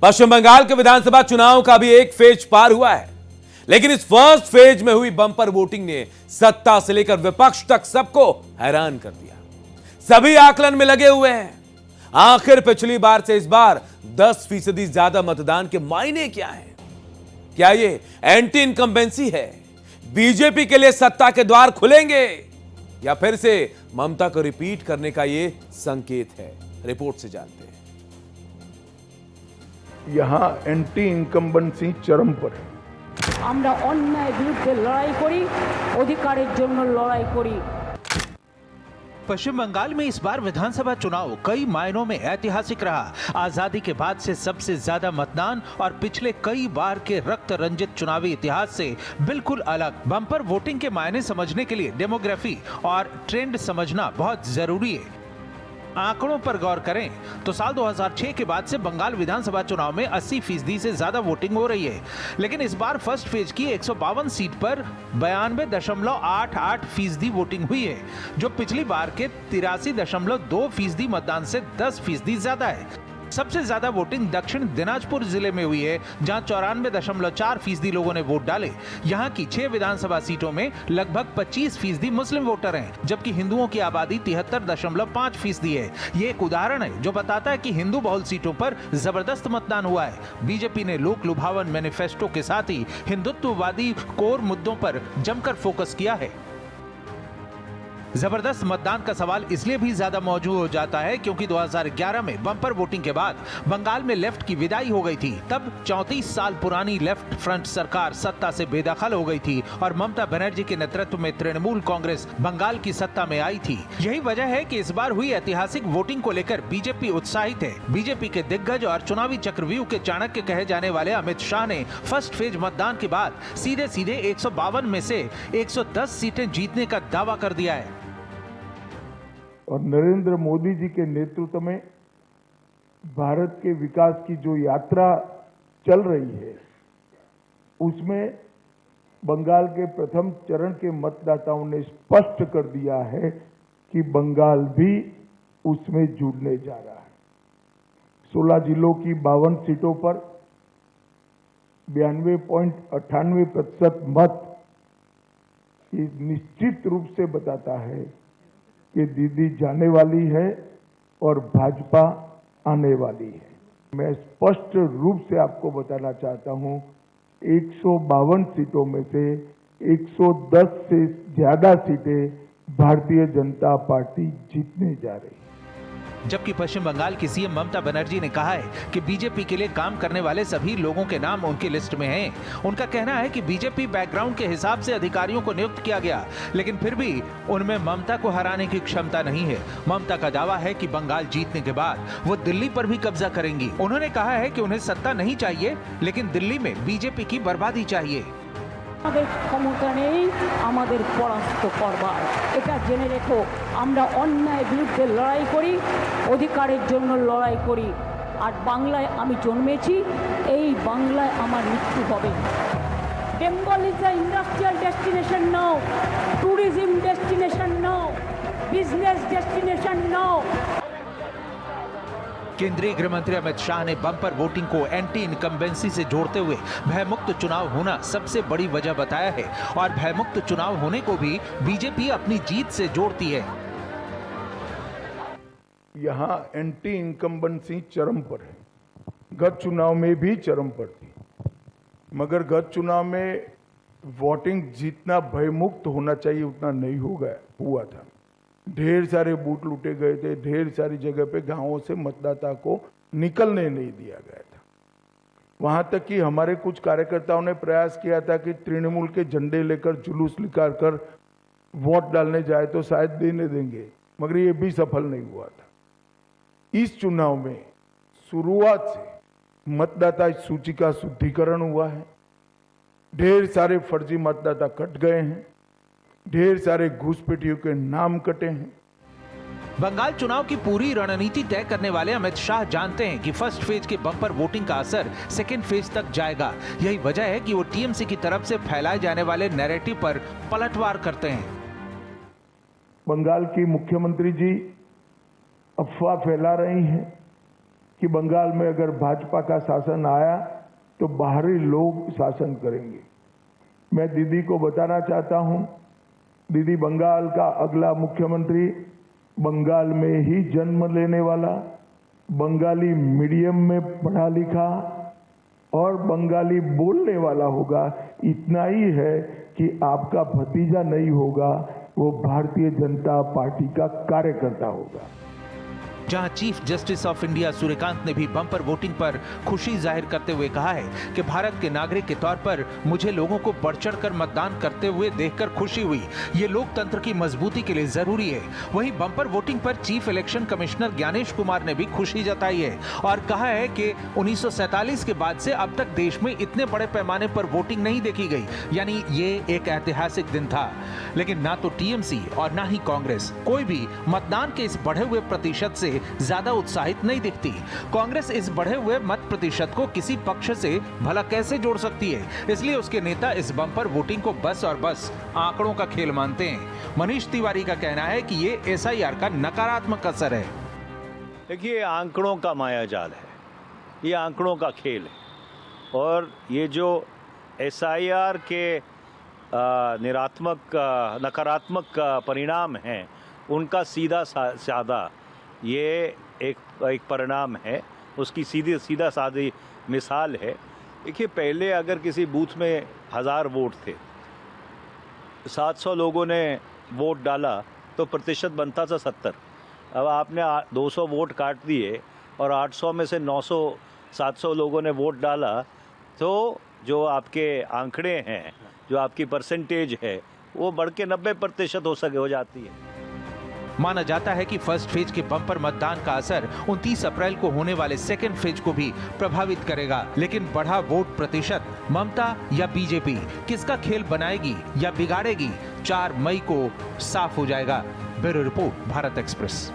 पश्चिम बंगाल के विधानसभा चुनाव का भी एक फेज पार हुआ है, लेकिन इस फर्स्ट फेज में हुई बम्पर वोटिंग ने सत्ता से लेकर विपक्ष तक सबको हैरान कर दिया। सभी आकलन में लगे हुए हैं, आखिर पिछली बार से इस बार 10% ज्यादा मतदान के मायने क्या हैं? क्या ये एंटी इनकम्बेंसी है? बीजेपी के लिए सत्ता के द्वार खुलेंगे या फिर से ममता को रिपीट करने का ये संकेत है? रिपोर्ट से जानते हैं। यहाँ एंटी इनकम्बेंसी चरम पर है। আমরা অন্যায় বিরুদ্ধে লড়াই করি, অধিকারের জন্য লড়াই করি। पश्चिम बंगाल में इस बार विधानसभा चुनाव कई मायनों में ऐतिहासिक रहा। आजादी के बाद से सबसे ज्यादा मतदान और पिछले कई बार के रक्त रंजित चुनावी इतिहास से बिल्कुल अलग। बम्पर वोटिंग के मायने समझने के लिए डेमोग्राफी और ट्रेंड समझना बहुत जरूरी है। आंकड़ों पर गौर करें तो साल 2006 के बाद से बंगाल विधानसभा चुनाव में 80% से ज्यादा वोटिंग हो रही है, लेकिन इस बार फर्स्ट फेज की 152 सीट पर 92.88% वोटिंग हुई है, जो पिछली बार के 83.2% मतदान से 10% ज्यादा है। सबसे ज्यादा वोटिंग दक्षिण दिनाजपुर जिले में हुई है, जहां 94.4% लोगों ने वोट डाले। यहां की 6 विधानसभा सीटों में लगभग 25% मुस्लिम वोटर हैं, जबकि हिंदुओं की आबादी 73.5% है। ये एक उदाहरण है जो बताता है कि हिंदू बहुल सीटों पर जबरदस्त मतदान हुआ है। बीजेपी ने लोक लुभावन मैनिफेस्टो के साथ ही हिंदुत्ववादी कोर मुद्दों पर जमकर फोकस किया है। जबरदस्त मतदान का सवाल इसलिए भी ज्यादा मौजूद हो जाता है क्योंकि 2011 में बम्पर वोटिंग के बाद बंगाल में लेफ्ट की विदाई हो गई थी। तब 34 साल पुरानी लेफ्ट फ्रंट सरकार सत्ता से बेदखल हो गई थी और ममता बनर्जी के नेतृत्व में तृणमूल कांग्रेस बंगाल की सत्ता में आई थी। यही वजह है कि इस बार हुई ऐतिहासिक वोटिंग को लेकर बीजेपी उत्साहित है। बीजेपी के दिग्गज और चुनावी चक्रव्यूह के चाणक्य कहे जाने वाले अमित शाह ने फर्स्ट फेज मतदान के बाद सीधे 152 में से 110 सीटें जीतने का दावा कर दिया है। और नरेंद्र मोदी जी के नेतृत्व में भारत के विकास की जो यात्रा चल रही है, उसमें बंगाल के प्रथम चरण के मतदाताओं ने स्पष्ट कर दिया है कि बंगाल भी उसमें जुड़ने जा रहा है। 16 जिलों की 52 सीटों पर 92.98% मत निश्चित रूप से बताता है कि दीदी जाने वाली है और भाजपा आने वाली है। मैं स्पष्ट रूप से आपको बताना चाहता हूं, 152 सीटों में से 110 से ज्यादा सीटें भारतीय जनता पार्टी जीतने जा रही है। जबकि पश्चिम बंगाल की सीएम ममता बनर्जी ने कहा है कि बीजेपी के लिए काम करने वाले सभी लोगों के नाम उनकी लिस्ट में हैं। उनका कहना है कि बीजेपी बैकग्राउंड के हिसाब से अधिकारियों को नियुक्त किया गया, लेकिन फिर भी उनमें ममता को हराने की क्षमता नहीं है। ममता का दावा है कि बंगाल जीतने के बाद वो दिल्ली पर भी कब्जा करेंगी। उन्होंने कहा है कि उन्हें सत्ता नहीं चाहिए, लेकिन दिल्ली में बीजेपी की बर्बादी चाहिए। আমাদের ক্ষমতা নেই আমাদের পরাস্ত করবার, এটা জেনে রেখো। আমরা অন্যায় বিরুদ্ধে লড়াই করি, অধিকারের জন্য লড়াই করি। আর বাংলায় আমি জন্মেছি, এই বাংলায় আমার মৃত্যু হবে। Bengal is a industrial destination now, tourism destination now, business destination now. केंद्रीय गृह मंत्री अमित शाह ने बम्पर वोटिंग को एंटी इनकम्बेंसी से जोड़ते हुए भयमुक्त चुनाव होना सबसे बड़ी वजह बताया है और भयमुक्त चुनाव होने को भी बीजेपी अपनी जीत से जोड़ती है। यहाँ एंटी इनकम्बेंसी चरम पर है। गत चुनाव में भी चरम पर थी, मगर गत चुनाव में वोटिंग जितना भयमुक्त होना चाहिए उतना नहीं हुआ था। ढेर सारे बूथ लूटे गए थे, ढेर सारी जगह पे गांवों से मतदाता को निकलने नहीं दिया गया था। वहां तक कि हमारे कुछ कार्यकर्ताओं ने प्रयास किया था कि तृणमूल के झंडे लेकर जुलूस निकाल कर वोट डालने जाए तो शायद देने देंगे, मगर ये भी सफल नहीं हुआ था। इस चुनाव में शुरुआत से मतदाता सूची का शुद्धिकरण हुआ है। ढेर सारे फर्जी मतदाता कट गए हैं, ढेर सारे घुसपैठियों के नाम कटे हैं। बंगाल चुनाव की पूरी रणनीति तय करने वाले अमित शाह जानते हैं कि फर्स्ट फेज के बम्पर वोटिंग का असर सेकेंड फेज तक जाएगा। यही वजह है कि वो टीएमसी की तरफ से फैलाए जाने वाले नैरेटिव पर पलटवार करते हैं। बंगाल की मुख्यमंत्री जी अफवाह फैला रही हैं कि बंगाल में अगर भाजपा का शासन आया तो बाहरी लोग शासन करेंगे। मैं दीदी को बताना चाहता हूं, दीदी बंगाल का अगला मुख्यमंत्री बंगाल में ही जन्म लेने वाला, बंगाली मीडियम में पढ़ा लिखा और बंगाली बोलने वाला होगा। इतना ही है कि आपका भतीजा नहीं होगा, वो भारतीय जनता पार्टी का कार्यकर्ता होगा। जहां chief justice of India Suryakant ने भी बम्पर वोटिंग पर खुशी जाहिर करते हुए कहा है कि भारत के नागरिक के तौर पर मुझे लोगों को बढ़ चढ़कर मतदान करते हुए देखकर खुशी हुई। ये लोकतंत्र की मजबूती के लिए जरूरी है। वहीं बम्पर वोटिंग पर chief election commissioner Gyanesh Kumar ने भी खुशी जताई है और कहा है कि 1947 के बाद से अब तक देश में इतने बड़े पैमाने पर वोटिंग नहीं देखी गई, यानी ये एक ऐतिहासिक दिन था। लेकिन ना तो टीएमसी और ना ही कांग्रेस कोई भी मतदान के इस बढ़े हुए प्रतिशत से ज्यादा उत्साहित नहीं दिखती। कांग्रेस इस बढ़े हुए मत प्रतिशत को किसी पक्ष से भला कैसे जोड़ सकती है, इसलिए उसके नेता इस बम्पर वोटिंग को बस और बस आंकड़ों का खेल मानते हैं। मनीष तिवारी का कहना है कि ये एसआईआर का नकारात्मक असर है। देखिए, आंकड़ों का मायाजाल है, ये आंकड़ों का खेल है और ये जो एसआईआर के नकारात्मक परिणाम हैं उनका सीधा साधा ये एक परिणाम है, उसकी सीधा सादी मिसाल है। देखिए, पहले अगर किसी बूथ में 1000 वोट थे, 700 लोगों ने वोट डाला तो प्रतिशत बनता था 70। अब आपने 200 वोट काट दिए और 800 में से 900-700 लोगों ने वोट डाला, तो जो आपके आंकड़े हैं, जो आपकी परसेंटेज है, वो बढ़ के 90% हो जाती है। माना जाता है कि फर्स्ट फेज के बम्पर मतदान का असर 29 अप्रैल को होने वाले सेकेंड फेज को भी प्रभावित करेगा। लेकिन बढ़ा वोट प्रतिशत ममता या बीजेपी किसका खेल बनाएगी या बिगाड़ेगी, 4 मई को साफ हो जाएगा। Bureau report, Bharat express.